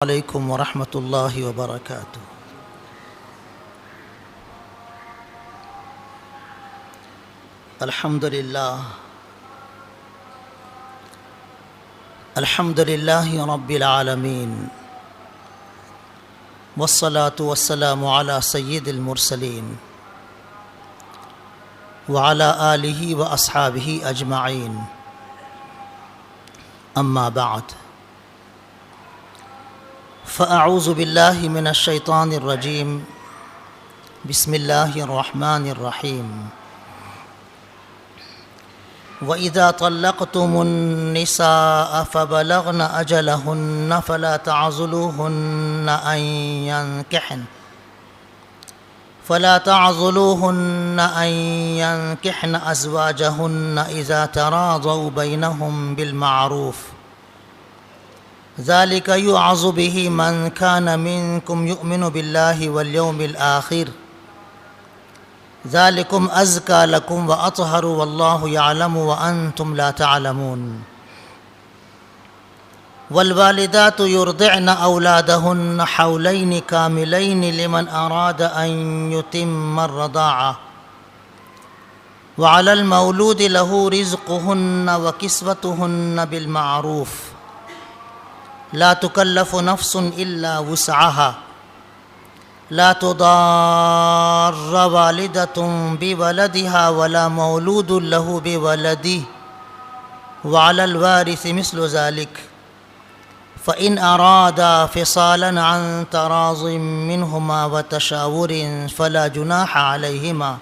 علیکم ورحمۃ اللہ وبرکاتہ۔ الحمد للہ رب العالمین، والصلاة والسلام علی سید المرسلین وعلی آلہ واصحابہ اجمعین، اما بعد، فاعوذ باللہ من الشیطان الرجیم، بسم اللہ الرحمن الرحیم۔ وَإِذَا طَلَّقْتُمُ النِّسَاءَ فَبَلَغْنَ أَجَلَهُنَّ فَلَا تعضلوهن أن ينكحن أزواجهن إذا تراضوا بينهم بالمعروف، ذلك يوعظ به من كان منكم يؤمن بالله واليوم الآخر، ذلكم أزكى لكم وأطهر والله يعلم وأنتم لا تعلمون۔ والوالدات يرضعن أولادهن حولين كاملين لمن أراد أن يتم الرضاعة، وعلى المولود له رزقهن وكسوتهن بالمعروف، لا تكلف نفس إلا وسعها، لا تضار والدة بولدها ولا مولود له بولده، وعلى الوارث مثل ذلك، فإن أرادا فصالا عن تراض منهما وتشاور فلا جناح عليهما،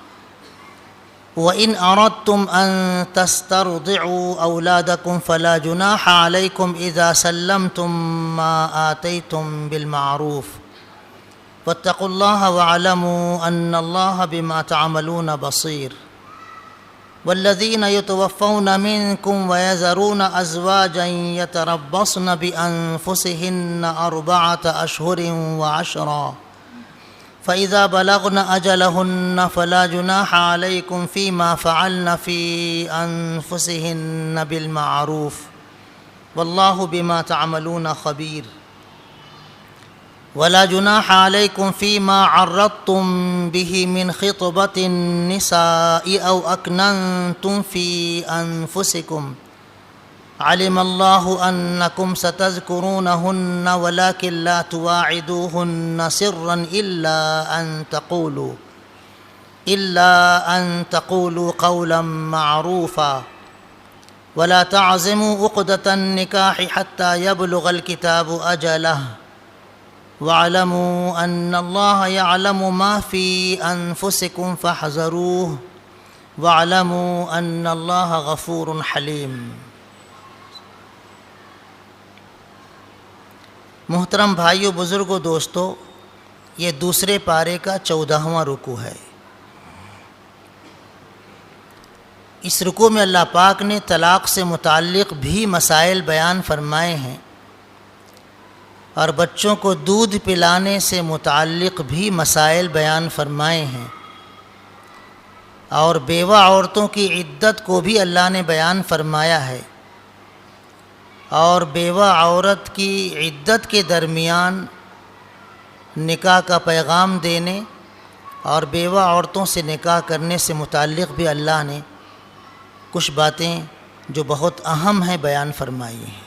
وإن أردتم أن تسترضعوا أولادكم فلا جناح عليكم إذا سلمتم ما آتيتم بالمعروف، واتقوا الله واعلموا أن الله بما تعملون بصير۔ والذين يتوفون منكم ويذرون أزواجا يتربصن بأنفسهن 4 أشهر و10، فإذا بلغن أجلهن فلا جناح عليكم فيما فعلن في أنفسهن بالمعروف، والله بما تعملون خبير۔ ولا جناح عليكم فيما عرضتم به من خطبة النساء أو أكننتم في أنفسكم، علم الله أنكم ستذكرونهن ولكن لا تواعدوهن سرا إلا أن تقولوا قولا معروفا، ولا تعزموا عقدة النكاح حتى يبلغ الكتاب أجله، واعلموا أن الله يعلم ما في أنفسكم فاحذروه، واعلموا أن الله غفور حليم۔ محترم بھائیو، بزرگو، دوستو، یہ دوسرے پارے کا 14واں رکوع ہے۔ اس رکوع میں اللہ پاک نے طلاق سے متعلق بھی مسائل بیان فرمائے ہیں، اور بچوں کو دودھ پلانے سے متعلق بھی مسائل بیان فرمائے ہیں، اور بیوہ عورتوں کی عدت کو بھی اللہ نے بیان فرمایا ہے، اور بیوہ عورت کی عدت کے درمیان نکاح کا پیغام دینے اور بیوہ عورتوں سے نکاح کرنے سے متعلق بھی اللہ نے کچھ باتیں جو بہت اہم ہیں بیان فرمائی ہیں۔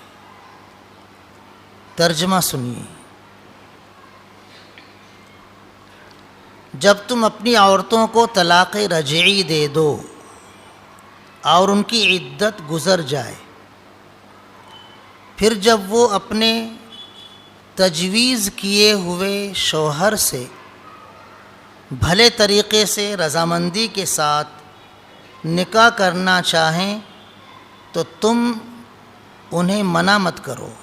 ترجمہ سنیے۔ جب تم اپنی عورتوں کو طلاق رجعی دے دو اور ان کی عدت گزر جائے، پھر جب وہ اپنے تجویز کیے ہوئے شوہر سے بھلے طریقے سے رضامندی کے ساتھ نکاح کرنا چاہیں تو تم انہیں منع مت کرو۔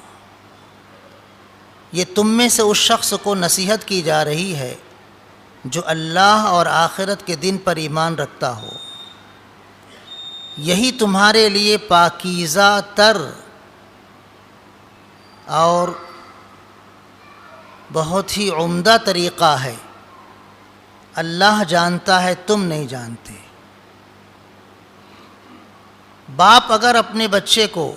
یہ تم میں سے اس شخص کو نصیحت کی جا رہی ہے جو اللہ اور آخرت کے دن پر ایمان رکھتا ہو۔ یہی تمہارے لیے پاکیزہ تر اور بہت ہی عمدہ طریقہ ہے۔ اللہ جانتا ہے، تم نہیں جانتے۔ باپ اگر اپنے بچے کو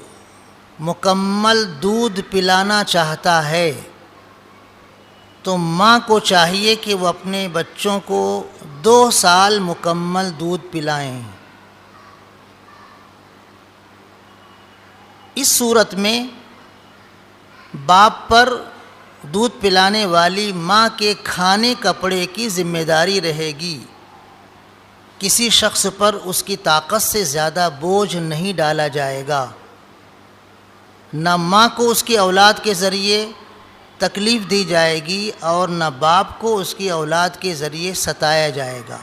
مکمل دودھ پلانا چاہتا ہے تو ماں کو چاہیے کہ وہ اپنے بچوں کو 2 سال مکمل دودھ پلائیں۔ اس صورت میں باپ پر دودھ پلانے والی ماں کے کھانے کپڑے کی ذمہ داری رہے گی۔ کسی شخص پر اس کی طاقت سے زیادہ بوجھ نہیں ڈالا جائے گا۔ نہ ماں کو اس کی اولاد کے ذریعے تکلیف دی جائے گی اور نہ باپ کو اس کی اولاد کے ذریعے ستایا جائے گا۔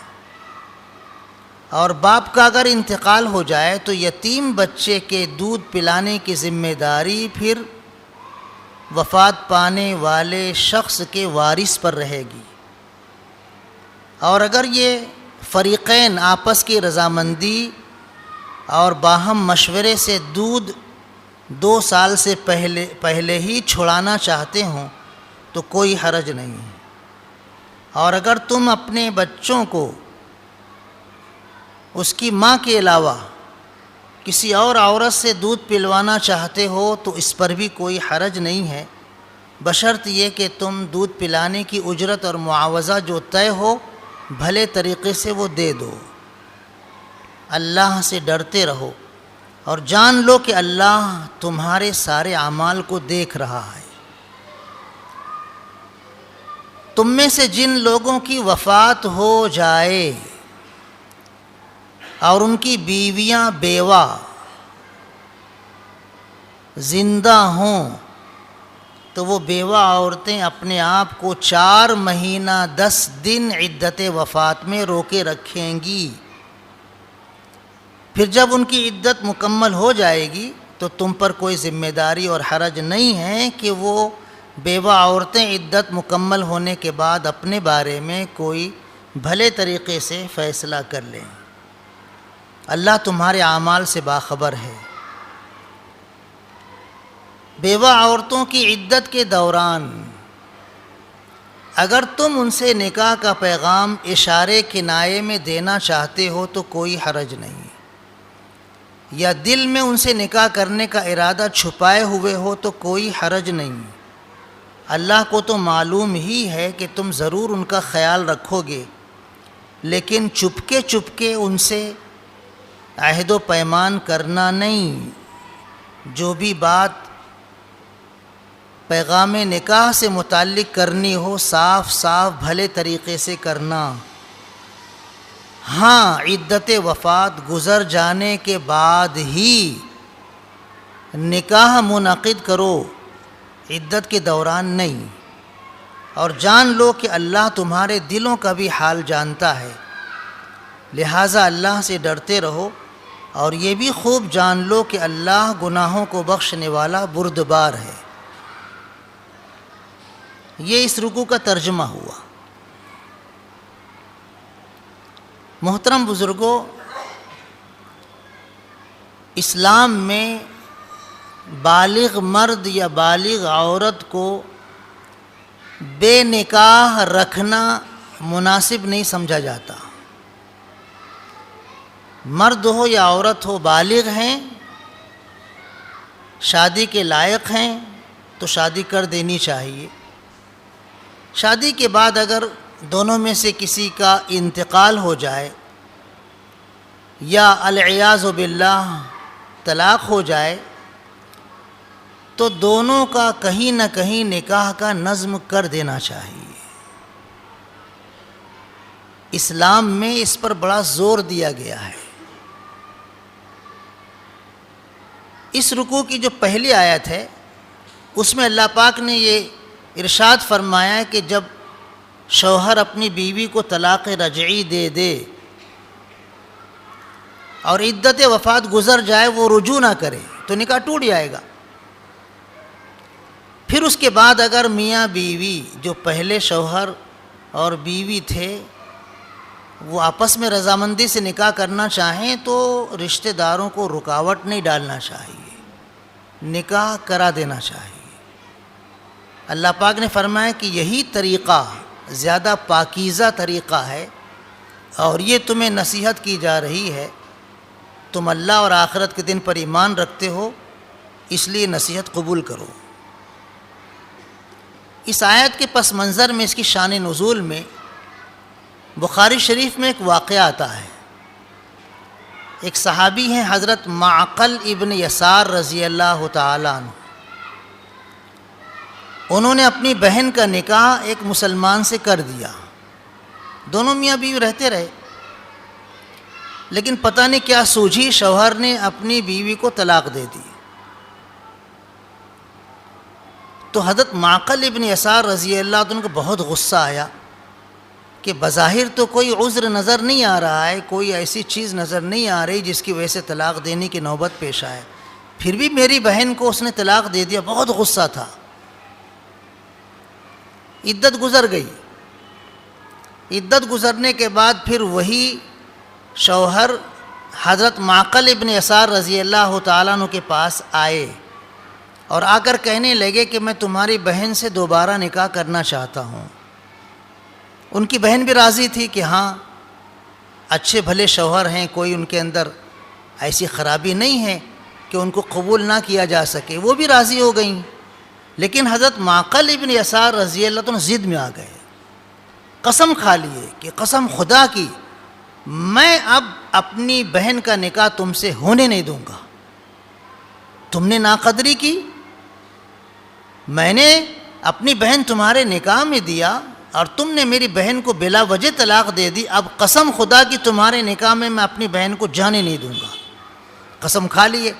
اور باپ کا اگر انتقال ہو جائے تو یتیم بچے کے دودھ پلانے کی ذمہ داری پھر وفات پانے والے شخص کے وارث پر رہے گی۔ اور اگر یہ فریقین آپس کی رضامندی اور باہم مشورے سے دودھ 2 سال سے پہلے ہی چھڑانا چاہتے ہوں تو کوئی حرج نہیں ہے۔ اور اگر تم اپنے بچوں کو اس کی ماں کے علاوہ کسی اور عورت سے دودھ پلوانا چاہتے ہو تو اس پر بھی کوئی حرج نہیں ہے، بشرط یہ کہ تم دودھ پلانے کی اجرت اور معاوضہ جو طے ہو بھلے طریقے سے وہ دے دو۔ اللہ سے ڈرتے رہو اور جان لو کہ اللہ تمہارے سارے اعمال کو دیکھ رہا ہے۔ تم میں سے جن لوگوں کی وفات ہو جائے اور ان کی بیویاں بیوہ زندہ ہوں تو وہ بیوہ عورتیں اپنے آپ کو 4 مہینہ 10 دن عدت وفات میں روکے رکھیں گی۔ پھر جب ان کی عدت مکمل ہو جائے گی تو تم پر کوئی ذمہ داری اور حرج نہیں ہے کہ وہ بیوہ عورتیں عدت مکمل ہونے کے بعد اپنے بارے میں کوئی بھلے طریقے سے فیصلہ کر لیں۔ اللہ تمہارے اعمال سے باخبر ہے۔ بیوہ عورتوں کی عدت کے دوران اگر تم ان سے نکاح کا پیغام اشارے کنایے میں دینا چاہتے ہو تو کوئی حرج نہیں، یا دل میں ان سے نکاح کرنے کا ارادہ چھپائے ہوئے ہو تو کوئی حرج نہیں۔ اللہ کو تو معلوم ہی ہے کہ تم ضرور ان کا خیال رکھو گے، لیکن چپکے ان سے عہد و پیمان کرنا نہیں۔ جو بھی بات پیغام نکاح سے متعلق کرنی ہو صاف بھلے طریقے سے کرنا۔ ہاں، عدت وفات گزر جانے کے بعد ہی نکاح منعقد کرو، عدت کے دوران نہیں۔ اور جان لو کہ اللہ تمہارے دلوں کا بھی حال جانتا ہے، لہٰذا اللہ سے ڈرتے رہو، اور یہ بھی خوب جان لو کہ اللہ گناہوں کو بخشنے والا بردبار ہے۔ یہ اس رکوع کا ترجمہ ہوا۔ محترم بزرگوں، اسلام میں بالغ مرد یا بالغ عورت کو بے نکاح رکھنا مناسب نہیں سمجھا جاتا۔ مرد ہو یا عورت ہو، بالغ ہیں، شادی کے لائق ہیں تو شادی کر دینی چاہیے۔ شادی کے بعد اگر دونوں میں سے کسی کا انتقال ہو جائے یا العیاذ باللہ طلاق ہو جائے تو دونوں کا کہیں نہ کہیں نکاح کا نظم کر دینا چاہیے۔ اسلام میں اس پر بڑا زور دیا گیا ہے۔ اس رکوع کی جو پہلی آیت ہے اس میں اللہ پاک نے یہ ارشاد فرمایا کہ جب شوہر اپنی بیوی کو طلاق رجعی دے دے اور عدت وفات گزر جائے، وہ رجوع نہ کرے تو نکاح ٹوٹ جائے گا۔ پھر اس کے بعد اگر میاں بیوی جو پہلے شوہر اور بیوی تھے وہ آپس میں رضامندی سے نکاح کرنا چاہیں تو رشتہ داروں کو رکاوٹ نہیں ڈالنا چاہیے، نکاح کرا دینا چاہیے۔ اللہ پاک نے فرمایا کہ یہی طریقہ زیادہ پاکیزہ طریقہ ہے اور یہ تمہیں نصیحت کی جا رہی ہے۔ تم اللہ اور آخرت کے دن پر ایمان رکھتے ہو، اس لیے نصیحت قبول کرو۔ اس آیت کے پس منظر میں، اس کی شان نزول میں بخاری شریف میں ایک واقعہ آتا ہے۔ ایک صحابی ہیں حضرت معقل ابن یسار رضی اللہ تعالیٰ عنہ۔ انہوں نے اپنی بہن کا نکاح ایک مسلمان سے کر دیا، دونوں میاں بیوی رہتے رہے، لیکن پتہ نہیں کیا سوجھی، شوہر نے اپنی بیوی کو طلاق دے دی۔ تو حضرت معقل ابن یسار رضی اللہ عنہ کو بہت غصہ آیا کہ بظاہر تو کوئی عذر نظر نہیں آ رہا ہے، کوئی ایسی چیز نظر نہیں آ رہی جس کی وجہ سے طلاق دینے کی نوبت پیش آئے، پھر بھی میری بہن کو اس نے طلاق دے دیا۔ بہت غصہ تھا۔ عدت گزر گئی، عدت گزرنے کے بعد پھر وہی شوہر حضرت معقل ابن یسار رضی اللہ تعالیٰ عنہ کے پاس آئے اور آ کر کہنے لگے کہ میں تمہاری بہن سے دوبارہ نکاح کرنا چاہتا ہوں۔ ان کی بہن بھی راضی تھی کہ ہاں اچھے بھلے شوہر ہیں، کوئی ان کے اندر ایسی خرابی نہیں ہے کہ ان کو قبول نہ کیا جا سکے، وہ بھی راضی ہو گئیں۔ لیکن حضرت معقل ابن یسار رضی اللہ عنہ ضد میں آ گئے، قسم کھا لیے کہ قسم خدا کی میں اب اپنی بہن کا نکاح تم سے ہونے نہیں دوں گا۔ تم نے ناقدری کی، میں نے اپنی بہن تمہارے نکاح میں دیا اور تم نے میری بہن کو بلا وجہ طلاق دے دی، اب قسم خدا کی تمہارے نکاح میں اپنی بہن کو جانے نہیں دوں گا۔ قسم کھا لیے۔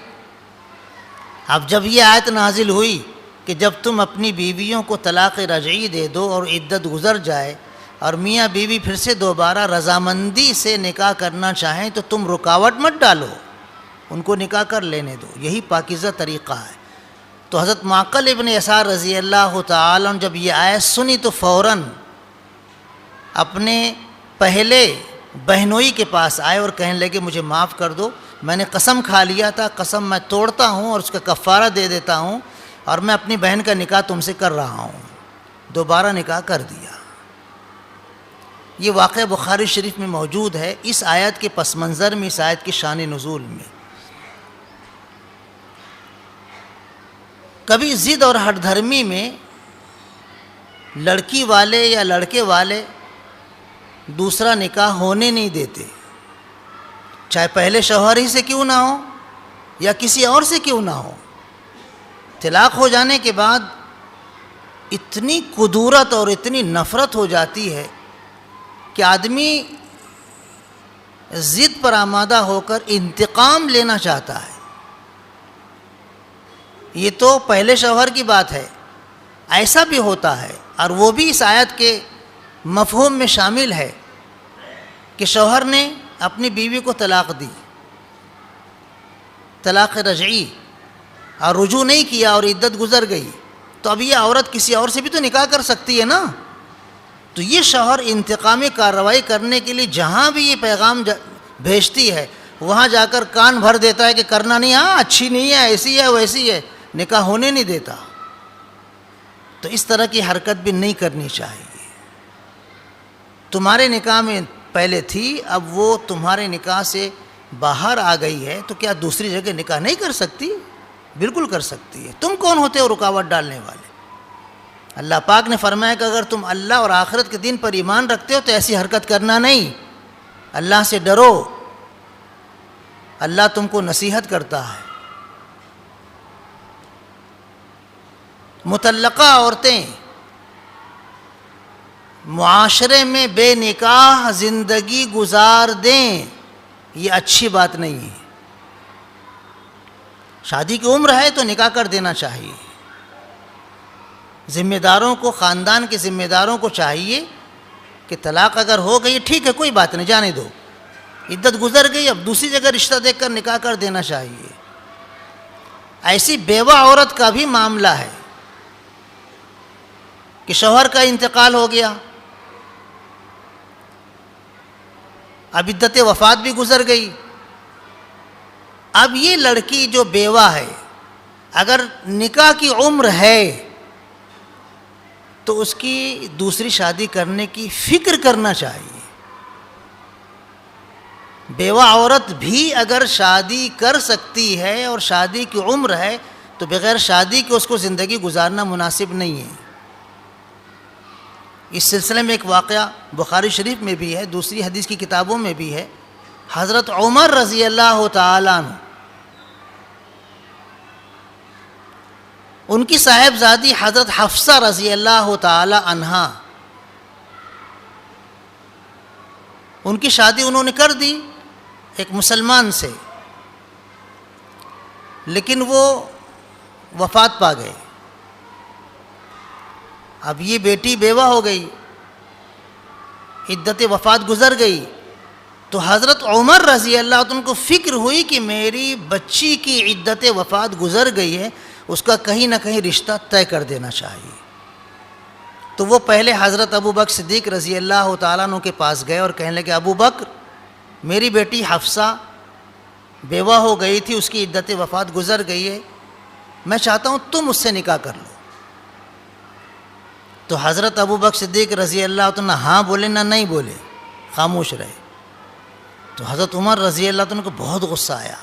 اب جب یہ آیت نازل ہوئی کہ جب تم اپنی بیویوں کو طلاق رجعی دے دو اور عدت گزر جائے اور میاں بیوی پھر سے دوبارہ رضامندی سے نکاح کرنا چاہیں تو تم رکاوٹ مت ڈالو، ان کو نکاح کر لینے دو، یہی پاکیزہ طریقہ ہے۔ تو حضرت معقل ابن یسار رضی اللہ تعالیٰ عنہ جب یہ آیت سنی تو فوراً اپنے پہلے بہنوئی کے پاس آئے اور کہنے لگے مجھے معاف کر دو، میں نے قسم کھا لیا تھا، قسم میں توڑتا ہوں اور اس کا کفارہ دے دیتا ہوں، اور میں اپنی بہن کا نکاح تم سے کر رہا ہوں۔ دوبارہ نکاح کر دیا۔ یہ واقعہ بخاری شریف میں موجود ہے، اس آیت کے پس منظر میں، اس آیت کی شان نزول میں۔ کبھی ضد اور ہٹ دھرمی میں لڑکی والے یا لڑکے والے دوسرا نکاح ہونے نہیں دیتے، چاہے پہلے شوہر ہی سے کیوں نہ ہو یا کسی اور سے کیوں نہ ہو۔ طلاق ہو جانے کے بعد اتنی کدورت اور اتنی نفرت ہو جاتی ہے کہ آدمی ضد پر آمادہ ہو کر انتقام لینا چاہتا ہے۔ یہ تو پہلے شوہر کی بات ہے، ایسا بھی ہوتا ہے، اور وہ بھی اس آیت کے مفہوم میں شامل ہے کہ شوہر نے اپنی بیوی کو طلاق دی، طلاق رجعی، اور رجوع نہیں کیا اور عدت گزر گئی، تو اب یہ عورت کسی اور سے بھی تو نکاح کر سکتی ہے نا۔ تو یہ شوہر انتقامی کارروائی کرنے کے لیے جہاں بھی یہ پیغام بھیجتی ہے وہاں جا کر کان بھر دیتا ہے کہ کرنا نہیں، ہاں اچھی نہیں ہے، ایسی ہے ویسی ہے، نکاح ہونے نہیں دیتا۔ تو اس طرح کی حرکت بھی نہیں کرنی چاہیے۔ تمہارے نکاح میں پہلے تھی، اب وہ تمہارے نکاح سے باہر آ گئی ہے، تو کیا دوسری جگہ نکاح نہیں کر سکتی؟ بالکل کر سکتی ہے۔ تم کون ہوتے ہو رکاوٹ ڈالنے والے؟ اللہ پاک نے فرمایا کہ اگر تم اللہ اور آخرت کے دن پر ایمان رکھتے ہو تو ایسی حرکت کرنا نہیں، اللہ سے ڈرو، اللہ تم کو نصیحت کرتا ہے۔ مطلقہ عورتیں معاشرے میں بے نکاح زندگی گزار دیں، یہ اچھی بات نہیں ہے۔ شادی کی عمر ہے تو نکاح کر دینا چاہیے۔ ذمہ داروں کو، خاندان کے ذمہ داروں کو چاہیے کہ طلاق اگر ہو گئی ٹھیک ہے، کوئی بات نہیں، جانے دو، عدت گزر گئی، اب دوسری جگہ رشتہ دیکھ کر نکاح کر دینا چاہیے۔ ایسی بیوہ عورت کا بھی معاملہ ہے کہ شوہر کا انتقال ہو گیا، اب عدت وفات بھی گزر گئی، اب یہ لڑکی جو بیوہ ہے اگر نکاح کی عمر ہے تو اس کی دوسری شادی کرنے کی فکر کرنا چاہیے۔ بیوہ عورت بھی اگر شادی کر سکتی ہے اور شادی کی عمر ہے تو بغیر شادی کے اس کو زندگی گزارنا مناسب نہیں ہے۔ اس سلسلے میں ایک واقعہ بخاری شریف میں بھی ہے، دوسری حدیث کی کتابوں میں بھی ہے۔ حضرت عمر رضی اللہ تعالیٰ عنہ، ان کی صاحبزادی حضرت حفصہ رضی اللہ تعالی عنہا، ان کی شادی انہوں نے کر دی ایک مسلمان سے، لیکن وہ وفات پا گئے۔ اب یہ بیٹی بیوہ ہو گئی، عدت وفات گزر گئی، تو حضرت عمر رضی اللہ عنہ کو فکر ہوئی کہ میری بچی کی عدت وفات گزر گئی ہے، اس کا کہیں نہ کہیں رشتہ طے کر دینا چاہیے۔ تو وہ پہلے حضرت ابو بکر صدیق رضی اللہ تعالیٰ عنہ کے پاس گئے اور کہنے لگے، ابو بکر، میری بیٹی حفصہ بیوہ ہو گئی تھی، اس کی عدت وفات گزر گئی ہے، میں چاہتا ہوں تم اس سے نکاح کر لو۔ تو حضرت ابو بکر صدیق رضی اللہ عنہ نہ ہاں بولے نہ نہیں بولے، خاموش رہے۔ تو حضرت عمر رضی اللہ عنہ کو بہت غصہ آیا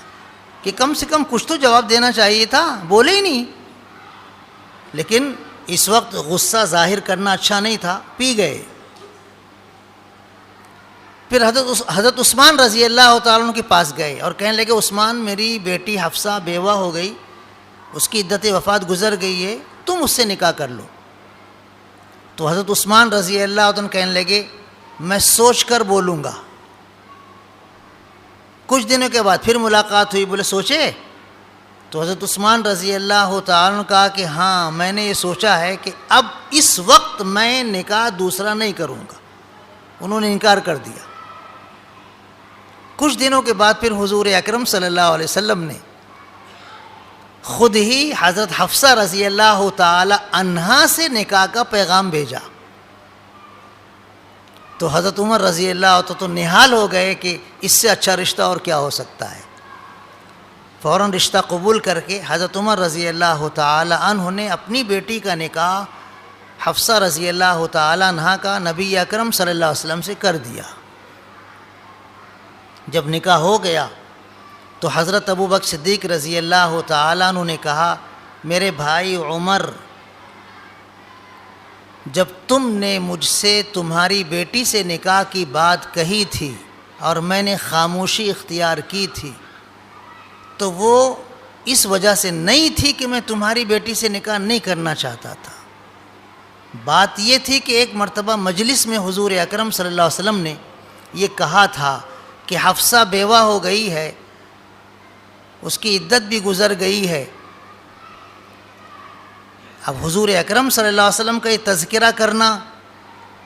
کہ کم سے کم کچھ تو جواب دینا چاہیے تھا، بولے ہی نہیں۔ لیکن اس وقت غصہ ظاہر کرنا اچھا نہیں تھا، پی گئے۔ پھر حضرت عثمان رضی اللہ تعالیٰ عنہ کے پاس گئے اور کہنے لگے، عثمان، میری بیٹی حفصہ بیوہ ہو گئی، اس کی عدت وفات گزر گئی ہے، تم اس سے نکاح کر لو۔ تو حضرت عثمان رضی اللہ عنہ کہنے لگے، میں سوچ کر بولوں گا۔ کچھ دنوں کے بعد پھر ملاقات ہوئی، بولے سوچے؟ تو حضرت عثمان رضی اللہ تعالیٰ عنہ کہا کہ ہاں، میں نے یہ سوچا ہے کہ اب اس وقت میں نکاح دوسرا نہیں کروں گا۔ انہوں نے انکار کر دیا۔ کچھ دنوں کے بعد پھر حضور اکرم صلی اللہ علیہ وسلم نے خود ہی حضرت حفصہ رضی اللہ تعالی عنہا سے نکاح کا پیغام بھیجا۔ تو حضرت عمر رضی اللہ عنہ تو نہال ہو گئے کہ اس سے اچھا رشتہ اور کیا ہو سکتا ہے۔ فوراً رشتہ قبول کر کے حضرت عمر رضی اللہ تعالی عنہ نے اپنی بیٹی کا نکاح حفصہ رضی اللہ تعالی عنہا کا نبی اکرم صلی اللہ علیہ وسلم سے کر دیا۔ جب نکاح ہو گیا تو حضرت ابو بکر صدیق رضی اللہ تعالیٰ عنہ نے کہا، میرے بھائی عمر، جب تم نے مجھ سے تمہاری بیٹی سے نکاح کی بات کہی تھی اور میں نے خاموشی اختیار کی تھی، تو وہ اس وجہ سے نہیں تھی کہ میں تمہاری بیٹی سے نکاح نہیں کرنا چاہتا تھا۔ بات یہ تھی کہ ایک مرتبہ مجلس میں حضور اکرم صلی اللہ علیہ وسلم نے یہ کہا تھا کہ حفصہ بیوہ ہو گئی ہے، اس کی عدت بھی گزر گئی ہے۔ اب حضور اکرم صلی اللہ علیہ وسلم کا یہ تذکرہ کرنا،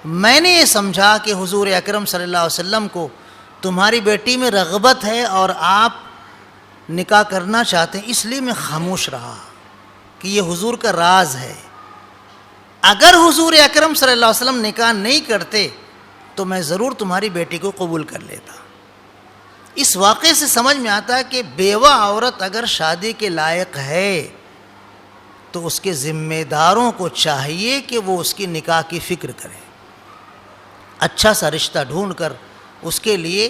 میں نے یہ سمجھا کہ حضور اکرم صلی اللہ علیہ وسلم کو تمہاری بیٹی میں رغبت ہے اور آپ نکاح کرنا چاہتے ہیں، اس لیے میں خاموش رہا کہ یہ حضور کا راز ہے۔ اگر حضور اکرم صلی اللہ علیہ وسلم نکاح نہیں کرتے تو میں ضرور تمہاری بیٹی کو قبول کر لیتا۔ اس واقعے سے سمجھ میں آتا ہے کہ بیوہ عورت اگر شادی کے لائق ہے تو اس کے ذمہ داروں کو چاہیے کہ وہ اس کی نکاح کی فکر کریں، اچھا سا رشتہ ڈھونڈ کر اس کے لیے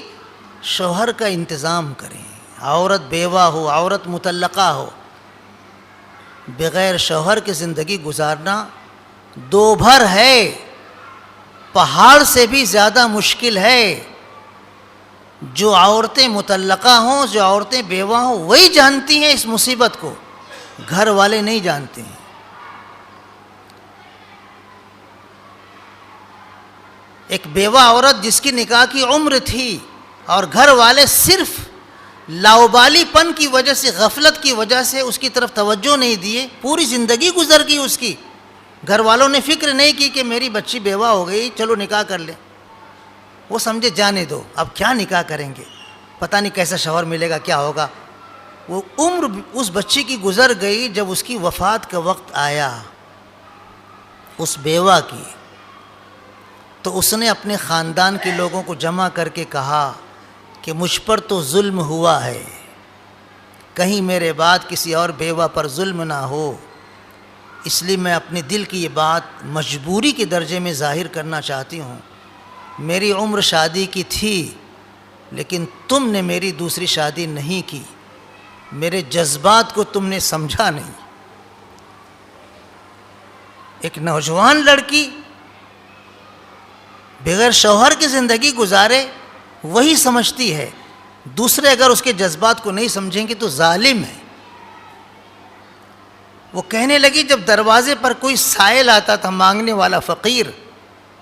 شوہر کا انتظام کریں۔ عورت بیوہ ہو، عورت مطلقہ ہو، بغیر شوہر کی زندگی گزارنا دو بھر ہے، پہاڑ سے بھی زیادہ مشکل ہے۔ جو عورتیں مطلقہ ہوں، جو عورتیں بیوہ ہوں، وہی جانتی ہیں اس مصیبت کو، گھر والے نہیں جانتے ہیں۔ ایک بیوہ عورت جس کی نکاح کی عمر تھی اور گھر والے صرف لاؤبالی پن کی وجہ سے، غفلت کی وجہ سے اس کی طرف توجہ نہیں دیے، پوری زندگی گزر گئی اس کی، گھر والوں نے فکر نہیں کی کہ میری بچی بیوہ ہو گئی، چلو نکاح کر لیں۔ وہ سمجھے جانے دو، اب کیا نکاح کریں گے، پتہ نہیں کیسا شوہر ملے گا، کیا ہوگا۔ وہ عمر اس بچی کی گزر گئی۔ جب اس کی وفات کا وقت آیا اس بیوہ کی، تو اس نے اپنے خاندان کے لوگوں کو جمع کر کے کہا کہ مجھ پر تو ظلم ہوا ہے، کہیں میرے بعد کسی اور بیوہ پر ظلم نہ ہو، اس لیے میں اپنے دل کی یہ بات مجبوری کے درجے میں ظاہر کرنا چاہتی ہوں۔ میری عمر شادی کی تھی، لیکن تم نے میری دوسری شادی نہیں کی، میرے جذبات کو تم نے سمجھا نہیں۔ ایک نوجوان لڑکی بغیر شوہر کی زندگی گزارے وہی سمجھتی ہے، دوسرے اگر اس کے جذبات کو نہیں سمجھیں گے تو ظالم ہے۔ وہ کہنے لگی جب دروازے پر کوئی سائل آتا تھا مانگنے والا فقیر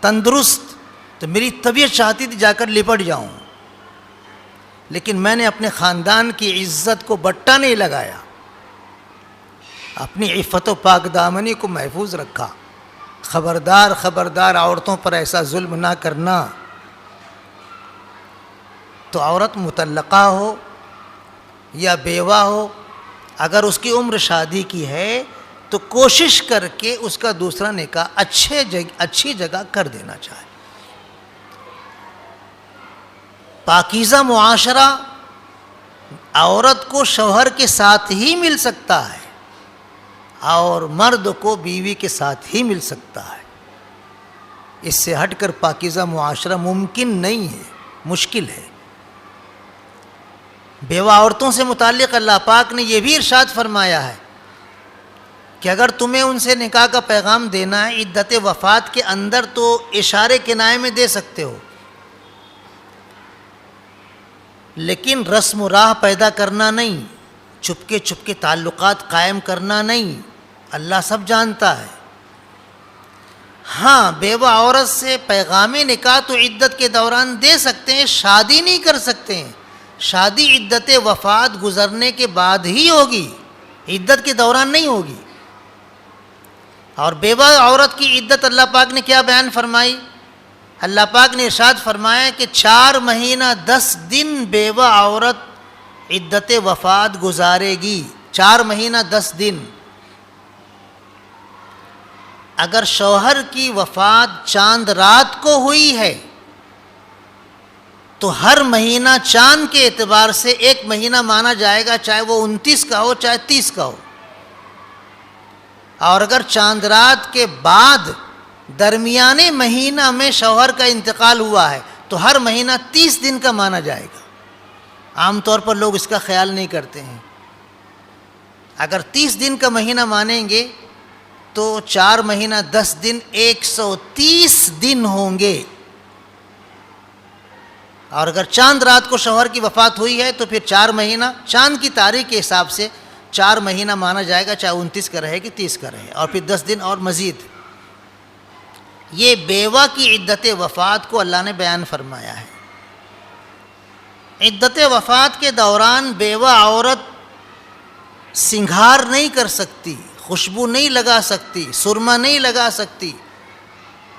تندرست، تو میری طبیعت چاہتی تھی جا کر لپٹ جاؤں، لیکن میں نے اپنے خاندان کی عزت کو بٹا نہیں لگایا، اپنی عفت و پاک دامنی کو محفوظ رکھا۔ خبردار خبردار عورتوں پر ایسا ظلم نہ کرنا۔ تو عورت مطلقہ ہو یا بیوہ ہو، اگر اس کی عمر شادی کی ہے تو کوشش کر کے اس کا دوسرا نکاح اچھی جگہ کر دینا چاہے۔ پاکیزہ معاشرہ عورت کو شوہر کے ساتھ ہی مل سکتا ہے اور مرد کو بیوی کے ساتھ ہی مل سکتا ہے، اس سے ہٹ کر پاکیزہ معاشرہ ممکن نہیں ہے، مشکل ہے۔ بیوہ عورتوں سے متعلق اللہ پاک نے یہ بھی ارشاد فرمایا ہے کہ اگر تمہیں ان سے نکاح کا پیغام دینا ہے عدت وفات کے اندر تو اشارے کنائے میں دے سکتے ہو، لیکن رسم و راہ پیدا کرنا نہیں، چپکے تعلقات قائم کرنا نہیں، اللہ سب جانتا ہے۔ ہاں بیوہ عورت سے پیغام نکاح تو عدت کے دوران دے سکتے ہیں، شادی نہیں کر سکتے ہیں، شادی عدت وفات گزرنے کے بعد ہی ہوگی، عدت کے دوران نہیں ہوگی۔ اور بیوہ عورت کی عدت اللہ پاک نے کیا بیان فرمائی؟ اللہ پاک نے ارشاد فرمایا کہ 4 مہینہ 10 دن بیوہ عورت عدت وفات گزارے گی، 4 مہینہ 10 دن۔ اگر شوہر کی وفات چاند رات کو ہوئی ہے تو ہر مہینہ چاند کے اعتبار سے 1 مہینہ مانا جائے گا، چاہے وہ 29 کا ہو چاہے 30 کا ہو۔ اور اگر چاند رات کے بعد درمیانے مہینہ میں شوہر کا انتقال ہوا ہے تو ہر مہینہ 30 دن کا مانا جائے گا۔ عام طور پر لوگ اس کا خیال نہیں کرتے ہیں۔ اگر 30 دن کا مہینہ مانیں گے تو 4 مہینہ 10 دن 130 دن ہوں گے، اور اگر چاند رات کو شوہر کی وفات ہوئی ہے تو پھر 4 مہینہ چاند کی تاریخ کے حساب سے 4 مہینہ مانا جائے گا، چاہے 29 کا رہے کہ 30 کا رہے، اور پھر 10 دن اور مزید۔ یہ بیوہ کی عدت وفات کو اللہ نے بیان فرمایا ہے۔ عدت وفات کے دوران بیوہ عورت سنگھار نہیں کر سکتی، خوشبو نہیں لگا سکتی، سرما نہیں لگا سکتی،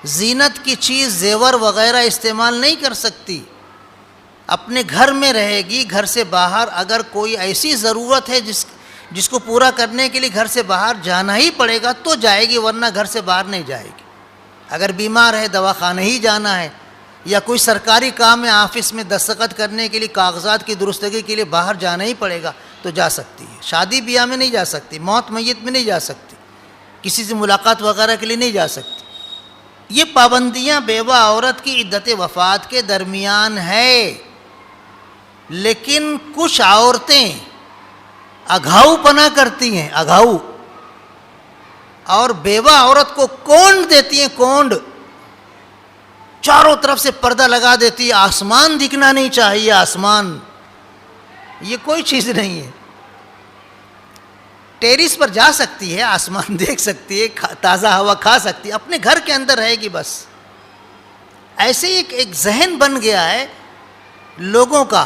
زینت کی چیز زیور وغیرہ استعمال نہیں کر سکتی، اپنے گھر میں رہے گی۔ گھر سے باہر اگر کوئی ایسی ضرورت ہے جس کو پورا کرنے کے لیے گھر سے باہر جانا ہی پڑے گا تو جائے گی، ورنہ گھر سے باہر نہیں جائے گی۔ اگر بیمار ہے دواخانہ ہی جانا ہے، یا کوئی سرکاری کام ہے آفس میں دستخط کرنے کے لیے کاغذات کی درستگی کے لیے باہر جانا ہی پڑے گا تو جا سکتی ہے۔ شادی بیاہ میں نہیں جا سکتی، موت میت میں نہیں جا سکتی، کسی سے ملاقات وغیرہ کے لیے نہیں جا سکتی۔ یہ پابندیاں بیوہ عورت کی عدت وفات کے درمیان ہے، لیکن کچھ عورتیں اگھاؤ پنا کرتی ہیں، اگھاؤ، اور بیوہ عورت کو کونڈ دیتی ہیں، کونڈ، چاروں طرف سے پردہ لگا دیتی ہے، آسمان دکھنا نہیں چاہیے، آسمان، یہ کوئی چیز نہیں ہے۔ ٹیرس پر جا سکتی ہے، آسمان دیکھ سکتی ہے، تازہ ہوا کھا سکتی ہے، اپنے گھر کے اندر رہے گی بس۔ ایسے ایک ذہن بن گیا ہے لوگوں کا